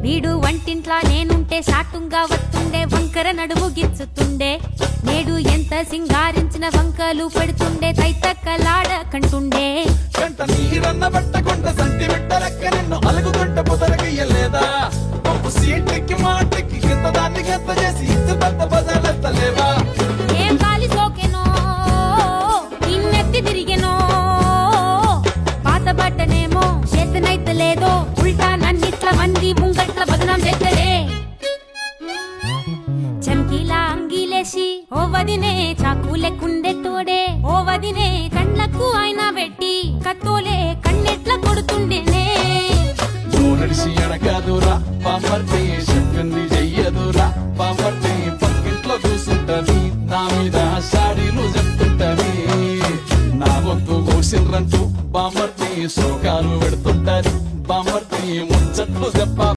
వీడు వంటింట్లా నేనుంటే సాటుంగా వస్తుండే వంకర నడుము గిచ్చుతుండే నేడు ఎంత సింగారించిన వంకలు పెడుతుండే తైతక్కలాడ కంటుండే కంట నీరన్న పట్టకుండా సంటి బిడ్డలెక్క నిన్ను అలుగుతుంటే పొదరగయ్యలేదా పంపు సీట్కి మాటకి కింద దాన్ని గంత చేసి ఇచ్చు పెద్ద బజార్లెత్తలేవా ఏం గాలి సోకెనో ఇన్నెత్తి తిరిగెనో పాత బట్టనేమో చేతనైతే లేదో ఉల్టా నన్నిట్ల మంది ముంగట్ల బదనాం చేస్తలే చమ్కీలా అంగీలేసి ఓ వదినే చాకులెక్కుండే తోడే ఓ వదినే కళ్ళకు ఆయన పెట్టి కత్తోలే కన్నెట్ల కొడుతుండేనే నడిచి ఎడగాదురా పాపర్తి